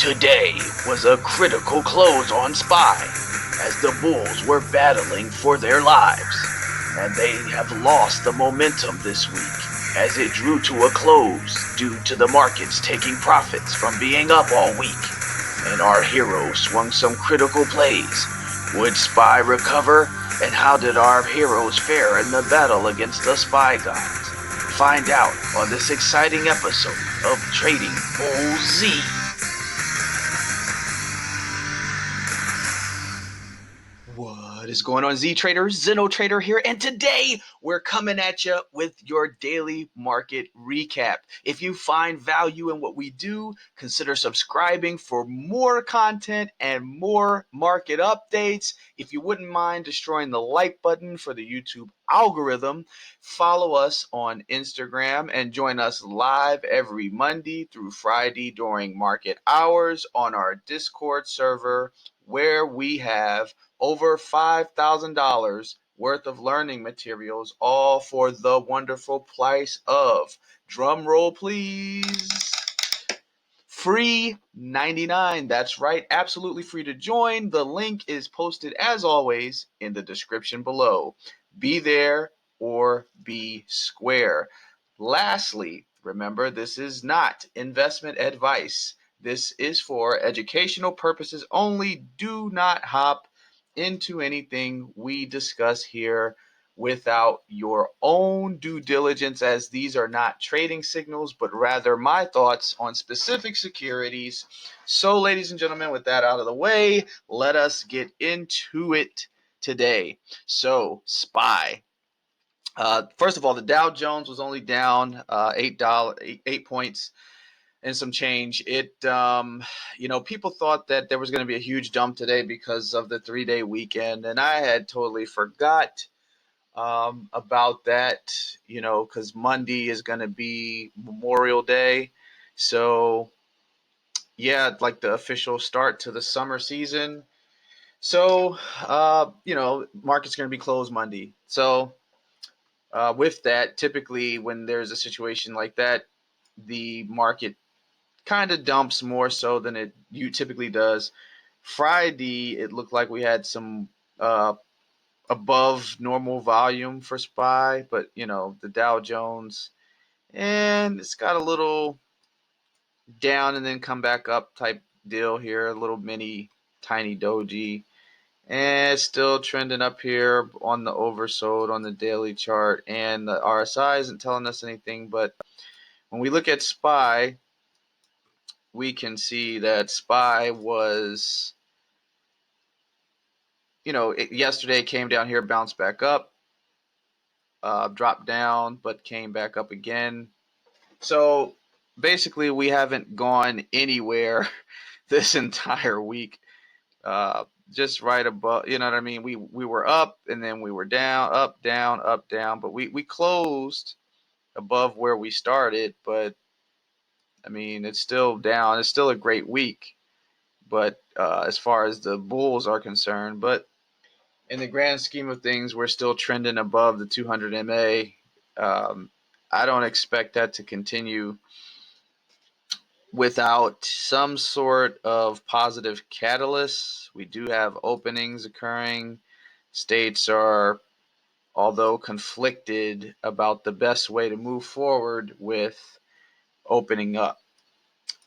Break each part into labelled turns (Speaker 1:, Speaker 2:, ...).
Speaker 1: Today was a critical close on SPY as the Bulls were battling for their lives, and they have lost the momentum this week as it drew to a close due to the markets taking profits from being up all week, and our heroes swung some critical plays. Would SPY recover, and how did our heroes fare in the battle against the SPY gods? Find out on this exciting episode of Trading BULLS Z. What is going on, Z Traders? Zeno Trader here, and today we're coming at you with your daily market recap. If you find value in what we do, consider subscribing for more content and more market updates. If you wouldn't mind destroying the like button for the YouTube algorithm, follow us on Instagram and join us live every Monday through Friday during market hours on our Discord server, where we have over $5,000 worth of learning materials, all for the wonderful price of, drum roll please, free 99. That's right, absolutely free to join. The link is posted as always in the description below. Be there or be square. Lastly, remember, this is not investment advice. This is for educational purposes only. Do not hop into anything we discuss here without your own due diligence, as these are not trading signals, but rather my thoughts on specific securities. So, ladies and gentlemen, with that out of the way, let us get into it today. So, SPY. First of all, the Dow Jones was only down eight points and some change. People thought that there was going to be a huge dump today because of the 3-day weekend, and I had totally forgot about that, because Monday is going to be Memorial Day. So, yeah, like the official start to the summer season. So, market's going to be closed Monday. So, with that, typically when there's a situation like that, the market kind of dumps more so than it typically does. Friday, it looked like we had some above normal volume for SPY, but the Dow Jones, and it's got a little down and then come back up type deal here, a little mini tiny doji, and it's still trending up here on the oversold on the daily chart, and the RSI isn't telling us anything. But when we look at SPY, we can see that SPY was, yesterday came down here, bounced back up, dropped down, but came back up again. So basically, we haven't gone anywhere this entire week. Just right above, you know what I mean? We were up and then we were down, up, down, up, down, but we closed above where we started. But I mean, it's still down. It's still a great week, but as far as the bulls are concerned, but in the grand scheme of things, we're still trending above the 200 MA. I don't expect that to continue without some sort of positive catalyst. We do have openings occurring. States are, although conflicted about the best way to move forward with opening up.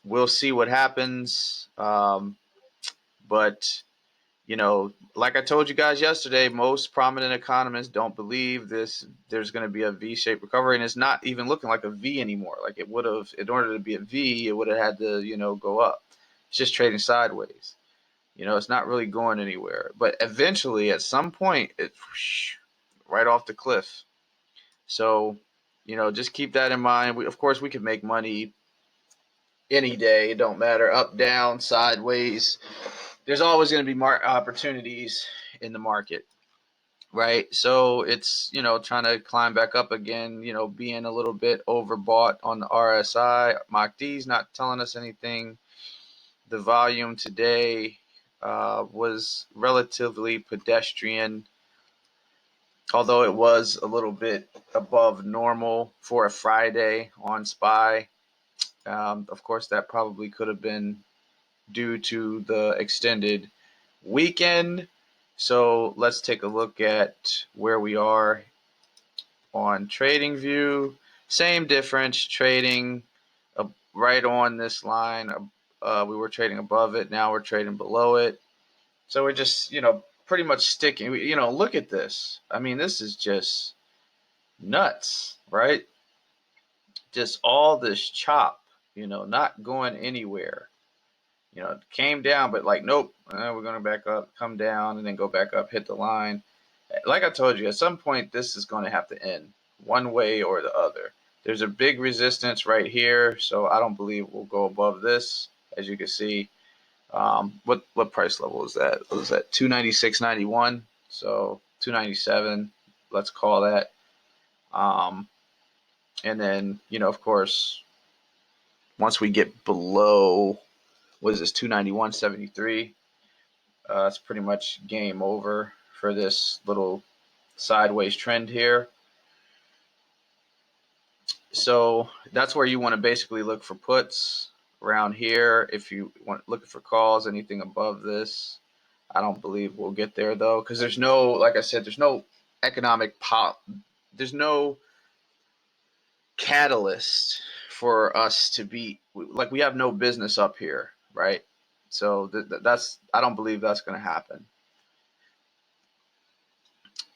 Speaker 1: We'll see what happens. But like I told you guys yesterday, most prominent economists don't believe there's going to be a V-shaped recovery, and it's not even looking like a V anymore. Like it would have, in order to be a V, it would have had to, go up. It's just trading sideways. It's not really going anywhere. But eventually, at some point, it's right off the cliff. So, just keep that in mind. Of course, we could make money any day. It don't matter, up, down, sideways. There's always going to be opportunities in the market, right? So it's, trying to climb back up again, being a little bit overbought on the RSI. MACD's not telling us anything. The volume today was relatively pedestrian, although it was a little bit above normal for a Friday on SPY. Of course, that probably could have been due to the extended weekend. So let's take a look at where we are on TradingView. Same difference, trading right on this line. We were trading above it. Now we're trading below it. So we're just, pretty much sticking. Look at this. I mean, this is just nuts, right? Just all this chop, not going anywhere. It came down, but like, nope, we're going to back up, come down, and then go back up, hit the line. Like I told you, at some point, this is going to have to end one way or the other. There's a big resistance right here, so I don't believe we'll go above this. As you can see, what price level is that? What is that? 296.91. So 297. Let's call that. And then, of course, once we get below, what is this? 291.73. It's pretty much game over for this little sideways trend here. So that's where you want to basically look for puts around here. If you want looking for calls, anything above this, I don't believe we'll get there though, because there's no, like I said, there's no economic pop. There's no catalyst for us to beat. Like, we have no business up here, right? So that's, I don't believe that's going to happen.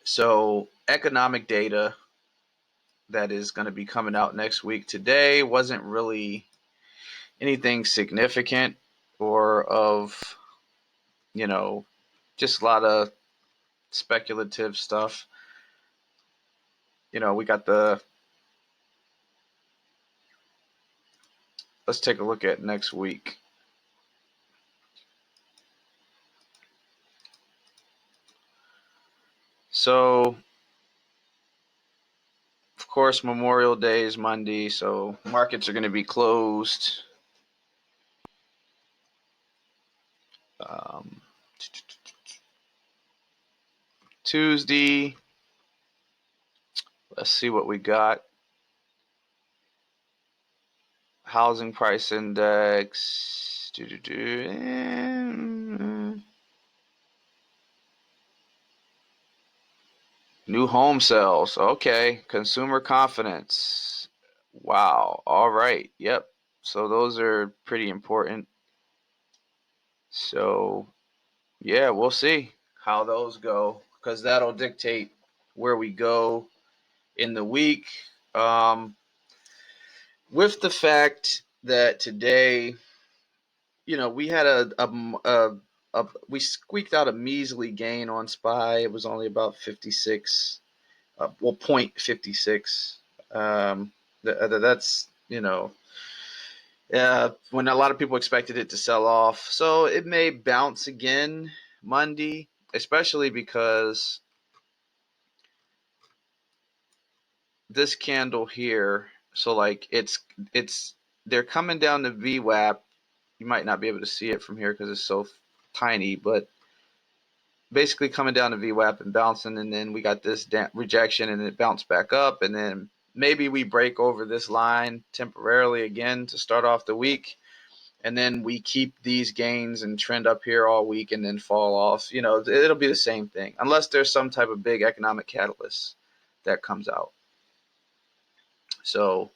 Speaker 1: So economic data that is going to be coming out next week. Today wasn't really anything significant or of, just a lot of speculative stuff. We got let's take a look at next week. So, of course, Memorial Day is Monday, so markets are going to be closed. Tuesday, let's see what we got. Housing price index. New home sales. Okay. Consumer confidence. Wow. All right. Yep. So those are pretty important. So, yeah, we'll see how those go, because that'll dictate where we go in the week. With the fact that today, we had we squeaked out a measly gain on SPY. It was only about 56, 0.56. That's, when a lot of people expected it to sell off. So it may bounce again Monday, especially because this candle here, so like they're coming down the VWAP. You might not be able to see it from here because it's so tiny, but basically coming down to VWAP and bouncing, and then we got this rejection, and it bounced back up, and then maybe we break over this line temporarily again to start off the week, and then we keep these gains and trend up here all week and then fall off. It'll be the same thing unless there's some type of big economic catalyst that comes out. So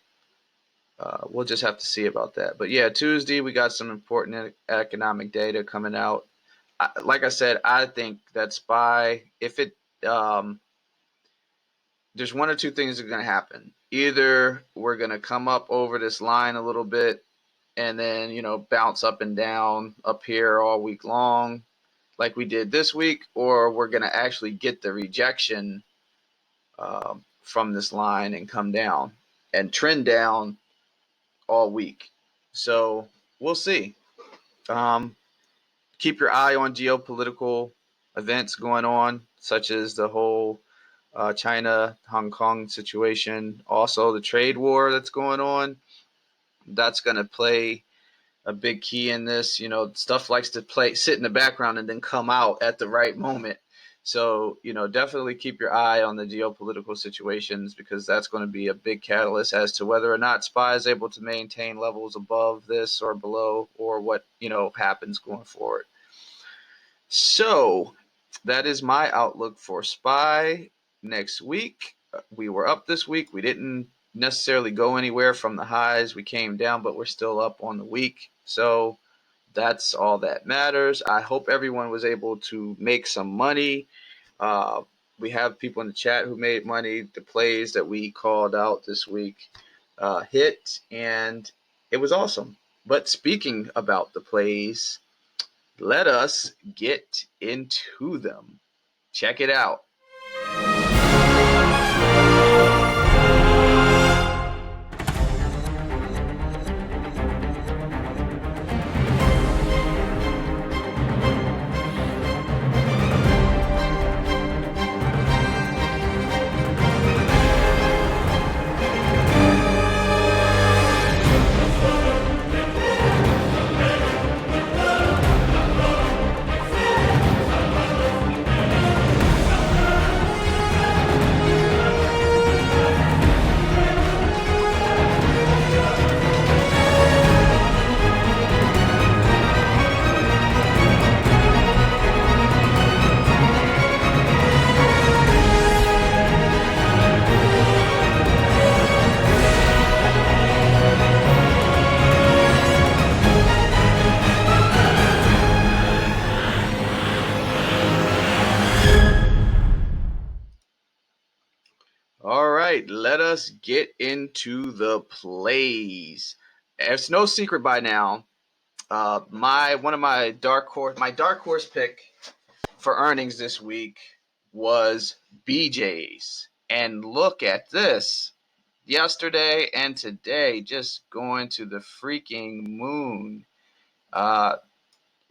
Speaker 1: we'll just have to see about that. But yeah, Tuesday we got some important economic data coming out. Like I said, I think that SPY, if it, there's one or two things that are going to happen. Either we're going to come up over this line a little bit and then, bounce up and down up here all week long like we did this week, or we're going to actually get the rejection from this line and come down and trend down all week. So we'll see. Keep your eye on geopolitical events going on, such as the whole China, Hong Kong situation. Also, the trade war that's going on. That's going to play a big key in this. Stuff likes to sit in the background and then come out at the right moment. So, definitely keep your eye on the geopolitical situations, because that's going to be a big catalyst as to whether or not SPY is able to maintain levels above this or below, or what, happens going forward. So that is my outlook for SPY next week. We were up this week. We didn't necessarily go anywhere from the highs. We came down, but we're still up on the week. So that's all that matters. I hope everyone was able to make some money. We have people in the chat who made money. The plays that we called out this week hit, and it was awesome. But speaking about the plays, let us get into them. Check it out. All right, let us get into the plays. It's no secret by now. My dark horse pick for earnings this week was BJ's, and look at this. Yesterday and today, just going to the freaking moon.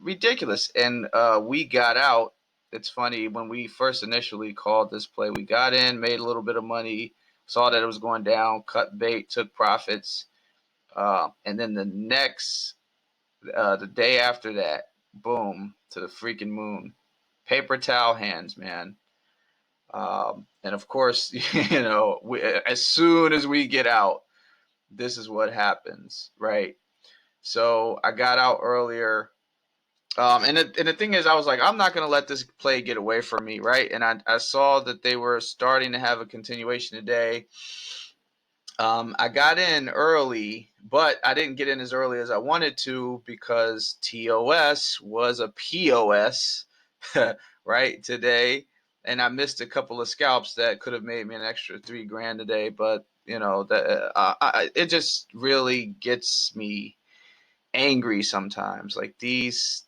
Speaker 1: Ridiculous. And we got out. It's funny, when we first initially called this play, we got in, made a little bit of money, saw that it was going down, cut bait, took profits. And then the day after that, boom, to the freaking moon. Paper towel hands, man. And of course, as soon as we get out, this is what happens, right? So I got out earlier. And the thing is, I was like, I'm not going to let this play get away from me, right? And I saw that they were starting to have a continuation today. I got in early, but I didn't get in as early as I wanted to, because TOS was a POS, right, today. And I missed a couple of scalps that could have made me an extra $3,000 today. But, it just really gets me angry sometimes. Like, these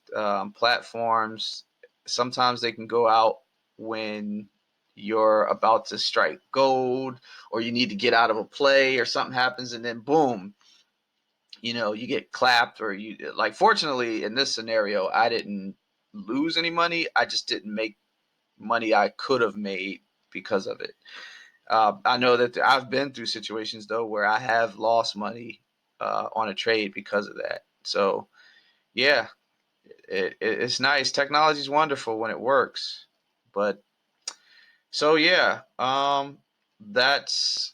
Speaker 1: platforms, sometimes they can go out when you're about to strike gold, or you need to get out of a play, or something happens, and then boom, you get clapped. Or fortunately in this scenario, I didn't lose any money. I just didn't make money I could have made because of it. I know that I've been through situations, though, where I have lost money on a trade because of that. So yeah, it's nice. Technology is wonderful when it works. But so yeah, that's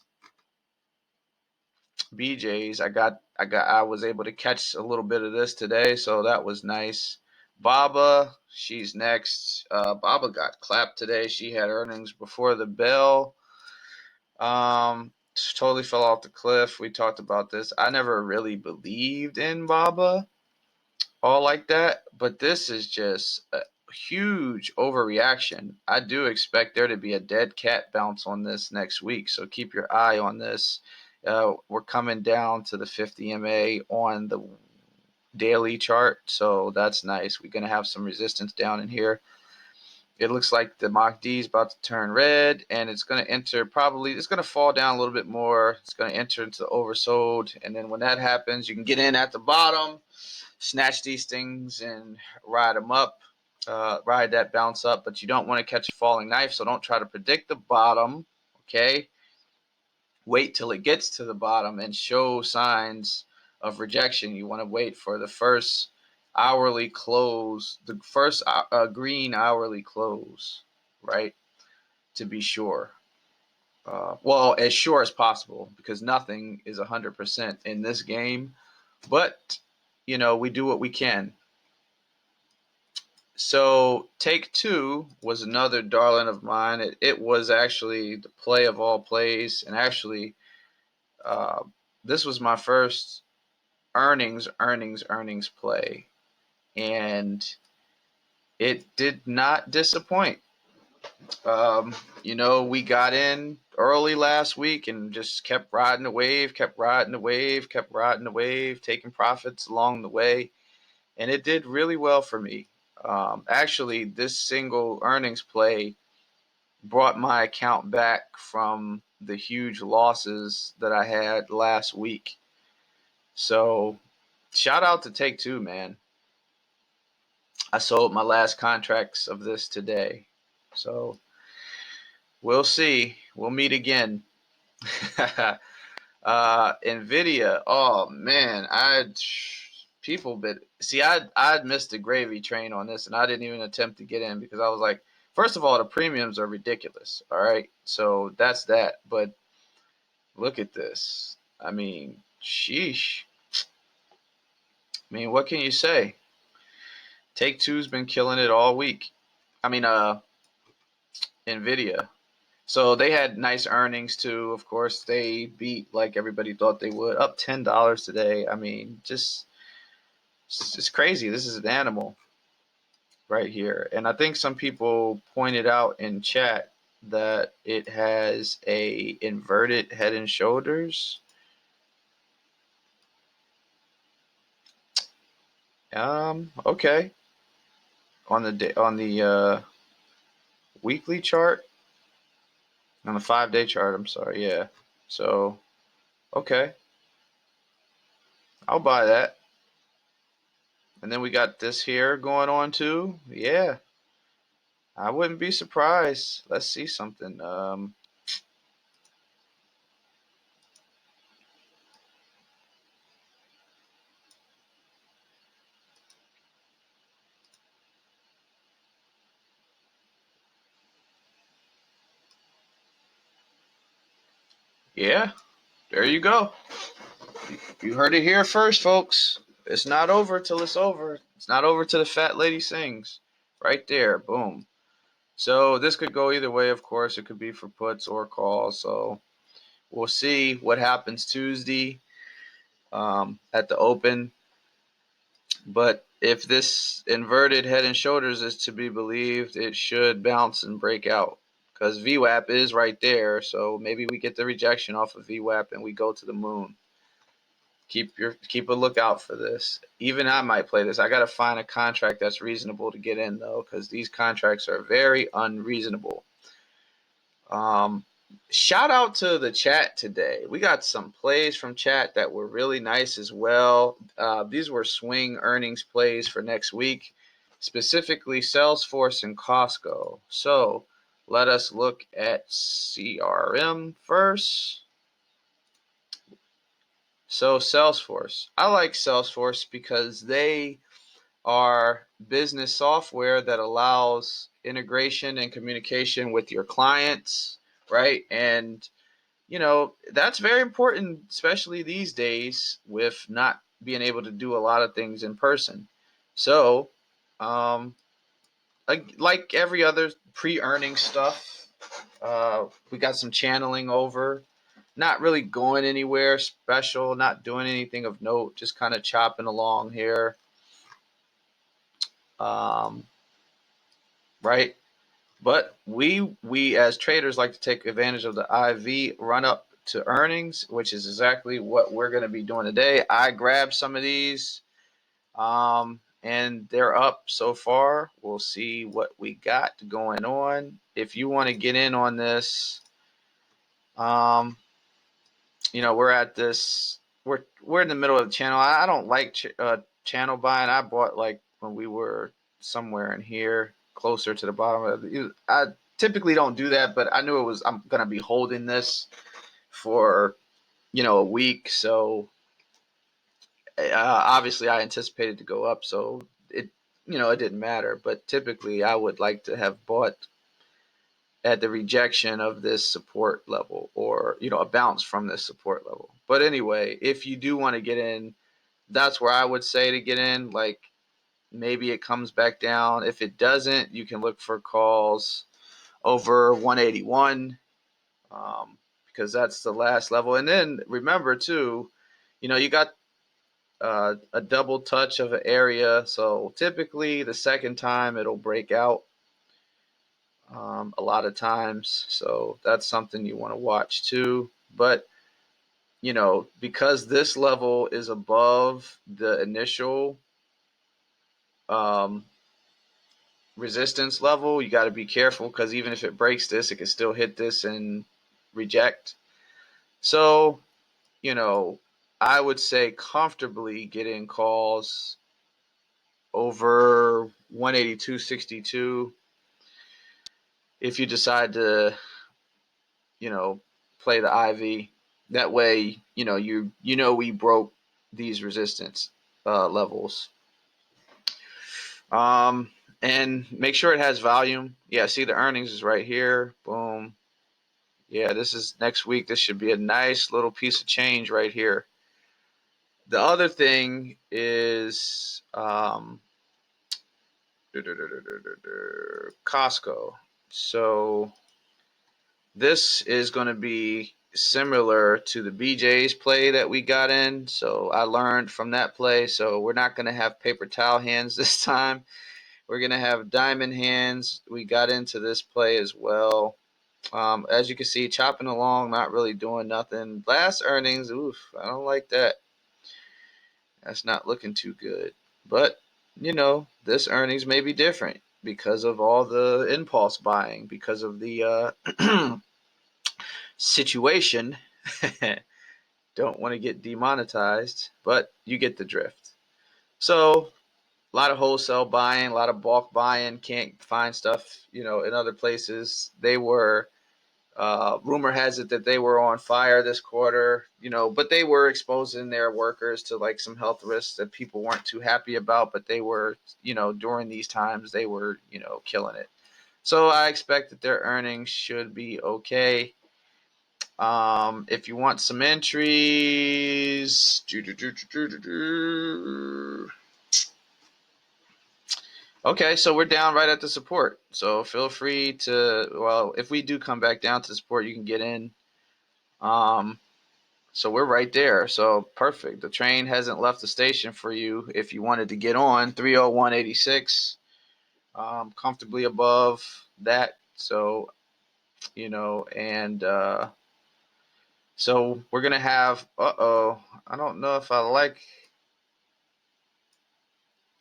Speaker 1: BJ's. I was able to catch a little bit of this today, so that was nice. Baba, she's next. Baba got clapped today. She had earnings before the bell. Totally fell off the cliff. We talked about this. I never really believed in Baba all like that, but this is just a huge overreaction. I do expect there to be a dead cat bounce on this next week, so keep your eye on this. We're coming down to the 50 MA on the daily chart, so that's nice. We're going to have some resistance down in here. It looks like the MACD is about to turn red, and it's going to enter, probably, it's going to fall down a little bit more. It's going to enter into the oversold, and then when that happens, you can get in at the bottom, snatch these things and ride them up, ride that bounce up. But you don't want to catch a falling knife, so don't try to predict the bottom, okay? Wait till it gets to the bottom and show signs of rejection. You want to wait for the first hourly close, the first green hourly close, right? To be sure. Well, as sure as possible, because nothing is 100% in this game. But, we do what we can. So Take Two was another darling of mine. It was actually the play of all plays. And actually, this was my first earnings play. And it did not disappoint. We got in early last week and just kept riding the wave, taking profits along the way. And it did really well for me. Actually, this single earnings play brought my account back from the huge losses that I had last week. So shout out to Take Two, man. I sold my last contracts of this today. So we'll see. We'll meet again. Nvidia. Oh man, I'd missed the gravy train on this, and I didn't even attempt to get in because I was like, first of all, the premiums are ridiculous. All right, so that's that. But look at this. I mean, sheesh. I mean, what can you say? Take Two's been killing it all week. I mean, Nvidia. So they had nice earnings too. Of course, they beat like everybody thought they would. Up $10 today. I mean, it's crazy. This is an animal right here. And I think some people pointed out in chat that it has a inverted head and shoulders. Okay. On the weekly chart, on the 5-day chart, I'm sorry. Yeah. So, okay. I'll buy that. And then we got this here going on too. Yeah. I wouldn't be surprised. Let's see something. Yeah, there you go. You heard it here first, folks. It's not over till it's over. It's not over till the fat lady sings. Right there, boom. So this could go either way, of course. It could be for puts or calls. So we'll see what happens Tuesday at the open. But if this inverted head and shoulders is to be believed, it should bounce and break out because VWAP is right there. So maybe we get the rejection off of VWAP and we go to the moon. Keep a lookout for this. Even I might play this. I got to find a contract that's reasonable to get in though, because these contracts are very unreasonable. Shout out to the chat today. We got some plays from chat that were really nice as well. These were swing earnings plays for next week, specifically Salesforce and Costco. So let us look at CRM first. So Salesforce. I like Salesforce because they are business software that allows integration and communication with your clients, right? And that's very important, especially these days with not being able to do a lot of things in person. So, like every other pre-earning stuff, we got some channeling over. Not really going anywhere special, not doing anything of note, just kind of chopping along here. Right? But we as traders like to take advantage of the IV run up to earnings, which is exactly what we're going to be doing today. I grabbed some of these, and they're up so far. We'll see what we got going on. If you want to get in on this, we're at this. We're in the middle of the channel. I don't like channel buying. I bought like when we were somewhere in here, closer to the bottom. I typically don't do that, but I knew I'm gonna be holding this for a week. So obviously I anticipated to go up, so it didn't matter. But typically I would like to have bought at the rejection of this support level, or a bounce from this support level. But anyway, if you do want to get in, that's where I would say to get in. Like, maybe it comes back down. If it doesn't, you can look for calls over 181, because that's the last level. And then remember too, you got a double touch of an area. So typically the second time it'll break out a lot of times. So that's something you want to watch too. But, because this level is above the initial resistance level, you got to be careful, because even if it breaks this, it can still hit this and reject. So, I would say comfortably get in calls over 182.62 if you decide to, play the IV. That way, we broke these resistance levels. And make sure it has volume. Yeah, see, the earnings is right here. Boom. Yeah, this is next week. This should be a nice little piece of change right here. The other thing is Costco. So this is going to be similar to the BJ's play that we got in. So I learned from that play. So we're not going to have paper towel hands this time. We're going to have diamond hands. We got into this play as well. As you can see, chopping along, not really doing nothing. Last earnings, oof, I don't like that. That's not looking too good. But, this earnings may be different because of all the impulse buying, because of the situation. Don't want to get demonetized, but you get the drift. So, a lot of wholesale buying, a lot of bulk buying, can't find stuff, in other places. They were, rumor has it that they were on fire this quarter, but they were exposing their workers to like some health risks that people weren't too happy about, but they were, during these times, they were, killing it. So I expect that their earnings should be okay. If you want some entries, okay, so we're down right at the support. So feel free to, well, if we do come back down to support, you can get in. So we're right there. So perfect. The train hasn't left the station for you if you wanted to get on. 301.86, comfortably above that. So, and so we're going to have, I don't know if I like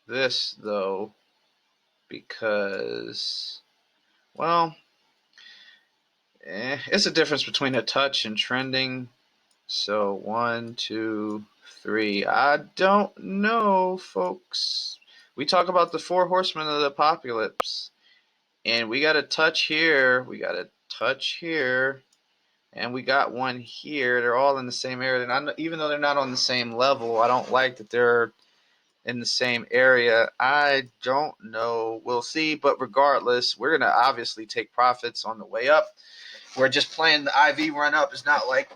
Speaker 1: this though, because, well, it's a difference between a touch and trending. So 1, 2, 3. I don't know, folks. We talk about the 4 horsemen of the apocalypse, and we got a touch here. We got a touch here, and we got one here. They're all in the same area. And even though they're not on the same level, I don't like that they're in the same area. I don't know. We'll see. But regardless, we're going to obviously take profits on the way up. We're just playing the IV run up. It's not like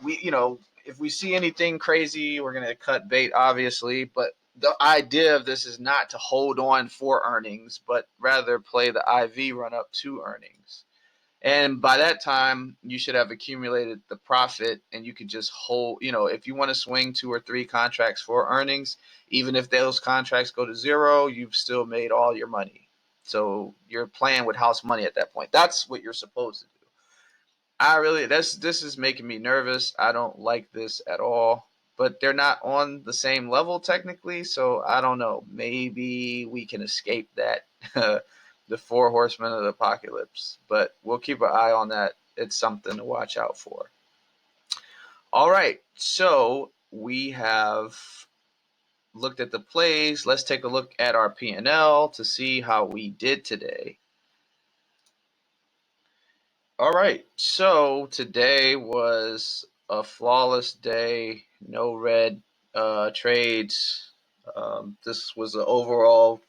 Speaker 1: if we see anything crazy, we're going to cut bait, obviously. But the idea of this is not to hold on for earnings, but rather play the IV run up to earnings. And by that time, you should have accumulated the profit, and you could just hold, if you want to swing 2 or 3 contracts for earnings, even if those contracts go to zero, you've still made all your money. So you're playing with house money at that point. That's what you're supposed to do. This is making me nervous. I don't like this at all. But they're not on the same level technically, so I don't know. Maybe we can escape that. The 4 horsemen of the apocalypse. But we'll keep an eye on that. It's something to watch out for. All right, so we have looked at the plays. Let's take a look at our P&L to see how we did today. All right, so today was a flawless day. No red trades. This was an overall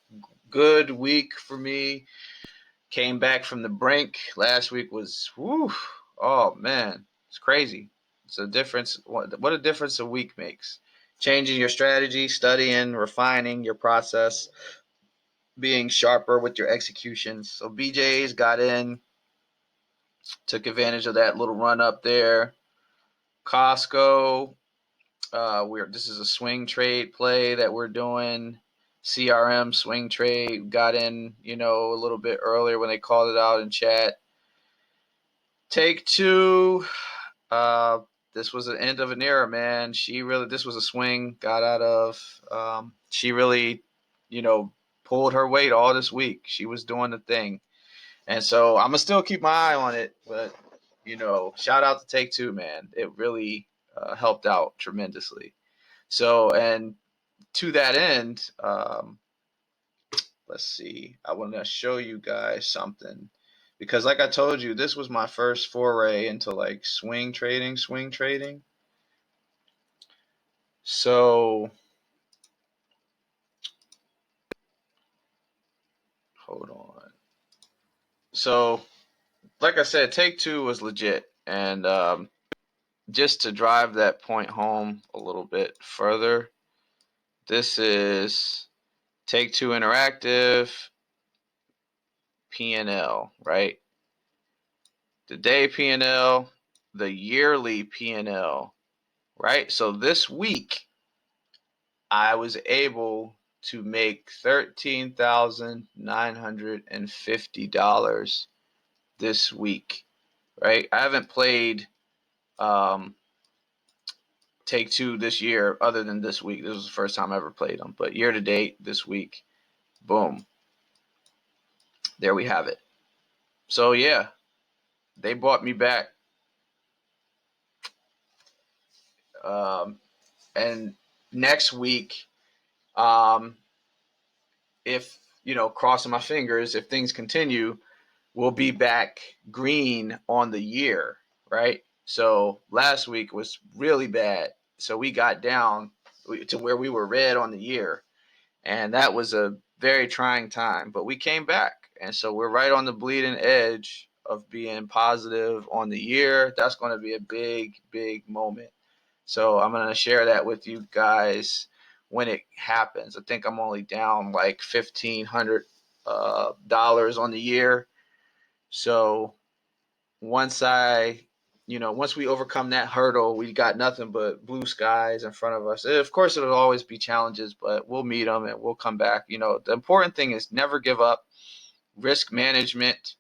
Speaker 1: good week for me. Came back from the brink. Last week was, whew, oh man, it's crazy. It's a difference. What a difference a week makes. Changing your strategy, studying, refining your process, being sharper with your executions. So BJ's got in, took advantage of that little run up there. Costco, this is a swing trade play that we're doing. CRM swing trade, got in, a little bit earlier when they called it out in chat. Take two. This was the end of an era, man. This was a swing, got out of. She really, pulled her weight all this week. She was doing the thing. And so I'm going to still keep my eye on it. But, shout out to Take Two, man. It really helped out tremendously. So, and to that end, let's see. I want to show you guys something. Because like I told you, this was my first foray into like swing trading. So, hold on. So, like I said, Take Two was legit. And just to drive that point home a little bit further, this is Take Two Interactive P&L, right? The day P&L, the yearly P&L, right? So this week, I was able to make $13,950 this week, right? I haven't played Take Two this year other than this week. This was the first time I ever played them. But year to date, this week, boom. There we have it. So, yeah, they bought me back. And next week, if, crossing my fingers, if things continue, we'll be back green on the year, right? So last week was really bad. So we got down to where we were red on the year. And that was a very trying time. But we came back. And so we're right on the bleeding edge of being positive on the year. That's going to be a big, big moment. So I'm going to share that with you guys when it happens. I think I'm only down like $1,500 on the year. So once we overcome that hurdle, we got nothing but blue skies in front of us. Of course, it'll always be challenges, but we'll meet them and we'll come back. The important thing is never give up. Risk management.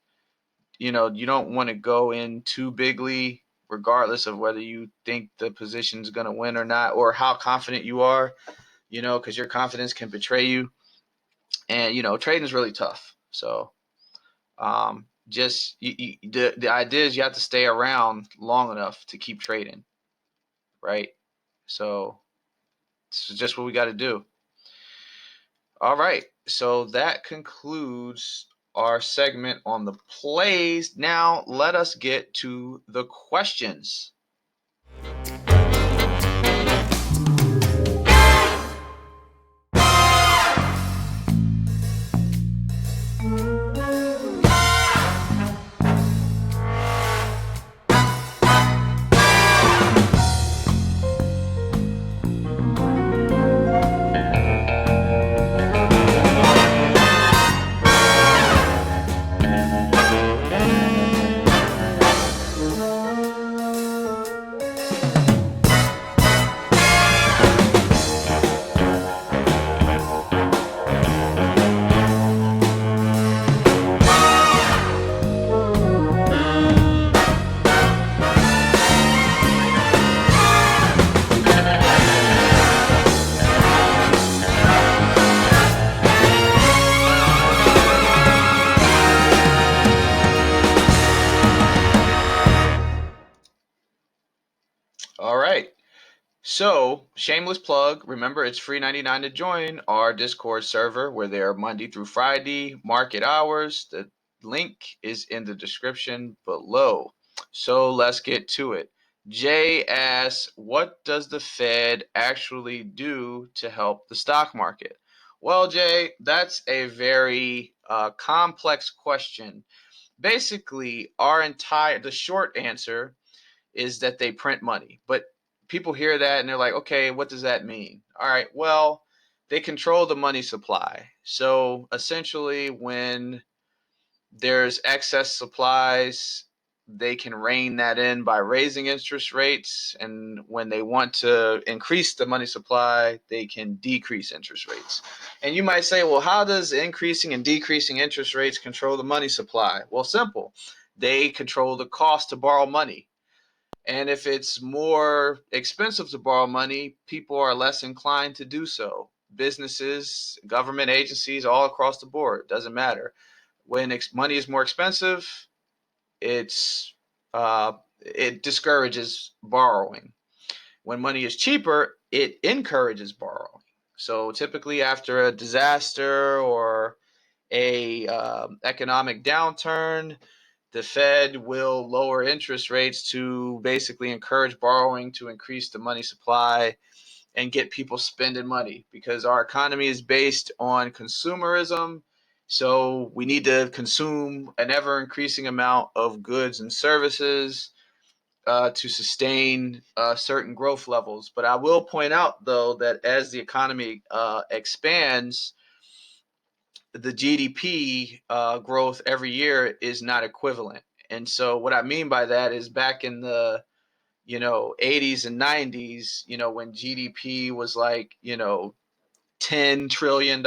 Speaker 1: You don't want to go in too bigly, regardless of whether you think the position's going to win or not, or how confident you are, because your confidence can betray you. And, trading is really tough. So, the idea is you have to stay around long enough to keep trading, right? So this is just what we got to do. All right, so that concludes our segment on the plays. Now let us get to the questions. All right. So, shameless plug. Remember, it's free 99 to join our Discord server. We're there Monday through Friday, market hours. The link is in the description below. So, let's get to it. Jay asks, what does the Fed actually do to help the stock market? Well, Jay, that's a very complex question. Basically, the short answer is that they print money. But people hear that and they're like, okay, what does that mean? All right, well, they control the money supply. So essentially, when there's excess supplies, they can rein that in by raising interest rates. And when they want to increase the money supply, they can decrease interest rates. And you might say, well, how does increasing and decreasing interest rates control the money supply? Well, simple. They control the cost to borrow money. And if it's more expensive to borrow money, people are less inclined to do so. Businesses, government agencies, all across the board, doesn't matter. When money is more expensive, it discourages borrowing. When money is cheaper, it encourages borrowing. So typically, after a disaster or a economic downturn, the Fed will lower interest rates to basically encourage borrowing to increase the money supply and get people spending money, because our economy is based on consumerism. So we need to consume an ever increasing amount of goods and services to sustain certain growth levels. But I will point out, though, that as the economy expands, the GDP growth every year is not equivalent. And so what I mean by that is back in the 80s and 90s, when GDP was like, $10 trillion,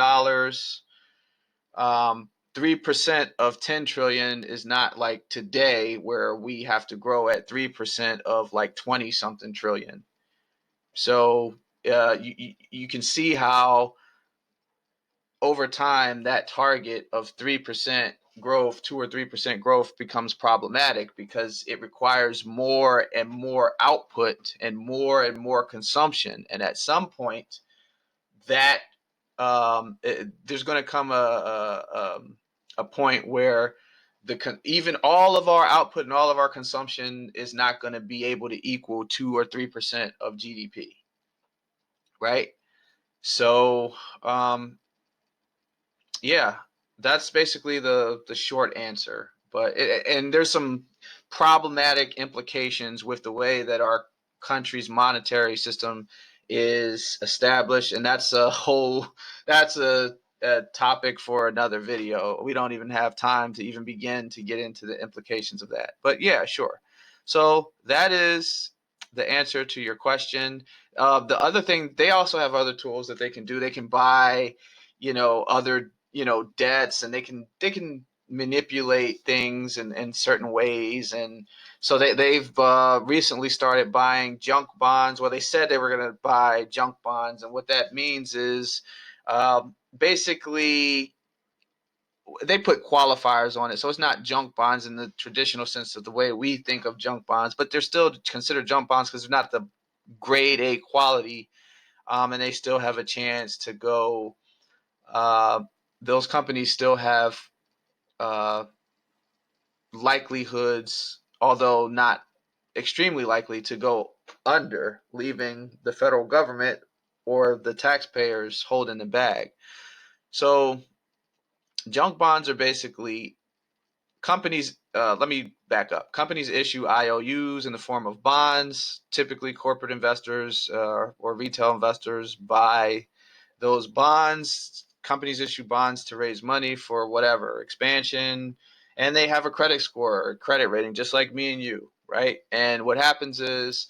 Speaker 1: 3% of 10 trillion is not like today where we have to grow at 3% of like 20 something trillion. So you can see how over time that target of 3% growth, 2 or 3% growth, becomes problematic because it requires more and more output and more consumption. And at some point, that there's going to come a point where even all of our output and all of our consumption is not going to be able to equal 2 or 3% of GDP, right? So yeah, that's basically the short answer. But and there's some problematic implications with the way that our country's monetary system is established, and that's a topic for another video. We don't even have time to even begin to get into the implications of that. But yeah, sure. So that is the answer to your question. The other thing, they also have other tools that they can do. They can buy, other debts, and they can manipulate things in certain ways. And so they've recently started buying junk bonds. Well, they said they were going to buy junk bonds, and what that means is basically they put qualifiers on it, so it's not junk bonds in the traditional sense of the way we think of junk bonds, but they're still considered junk bonds because they're not the grade A quality, and they still have a chance to go. Those companies still have uh, likelihoods, although not extremely likely, to go under, leaving the federal government or the taxpayers holding the bag. So junk bonds are basically companies. Let me back up. Companies issue IOUs in the form of bonds. Typically, corporate investors or retail investors buy those bonds. Companies issue bonds to raise money for whatever expansion, and they have a credit score or credit rating, just like me and you, right? And what happens is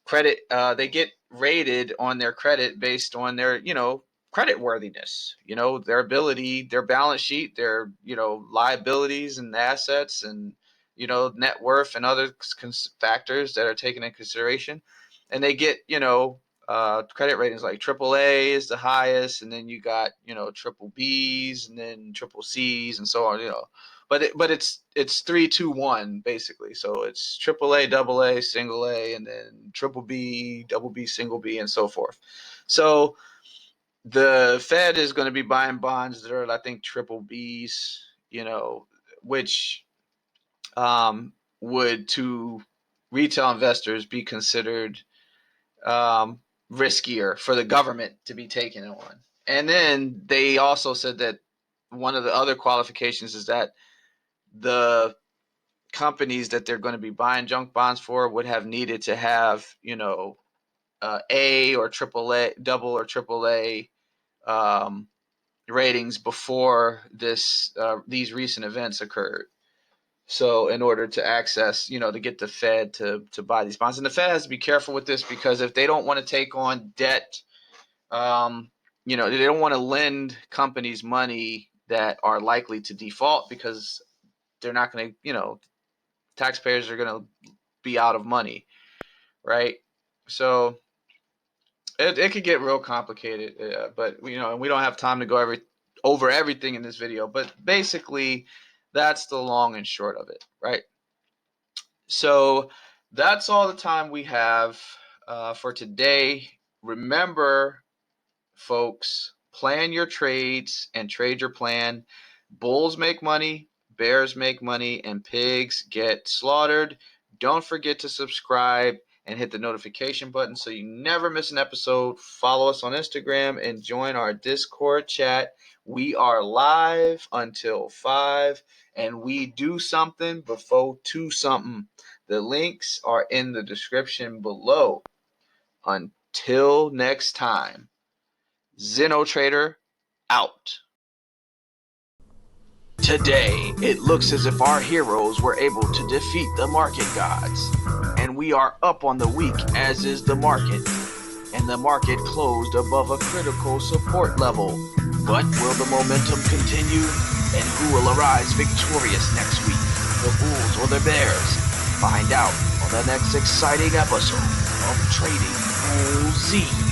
Speaker 1: they get rated on their credit based on their credit worthiness, their ability, their balance sheet, their liabilities and assets, and net worth and other factors that are taken into consideration. And they get credit ratings like AAA is the highest, and then you got triple Bs, and then triple Cs, and so on. But it's 3-2-1 basically. So it's AAA, double A, single A, and then triple B, double B, single B, and so forth. So the Fed is going to be buying bonds that are, I think, triple Bs, which would, to retail investors, be considered riskier for the government to be taken on. And then they also said that one of the other qualifications is that the companies that they're going to be buying junk bonds for would have needed to have, A or AAA, double or AAA ratings before these recent events occurred. So in order to access, to get the Fed to buy these bonds, and the Fed has to be careful with this because if they don't want to take on debt, they don't want to lend companies money that are likely to default because they're not going to, taxpayers are going to be out of money, right? So it could get real complicated, but and we don't have time to go over everything in this video. But basically, that's the long and short of it, right? So that's all the time we have for today. Remember, folks, plan your trades and trade your plan. Bulls make money, bears make money, and pigs get slaughtered. Don't forget to subscribe and hit the notification button so you never miss an episode. Follow us on Instagram and join our Discord chat. We are live until 5, and we do something before 2 something. The links are in the description below. Until next time, XenoTrader out. Today, it looks as if our heroes were able to defeat the market gods. And we are up on the week, as is the market. And the market closed above a critical support level. But will the momentum continue? And who will arise victorious next week? The Bulls or the Bears? Find out on the next exciting episode of Trading BULLS Z.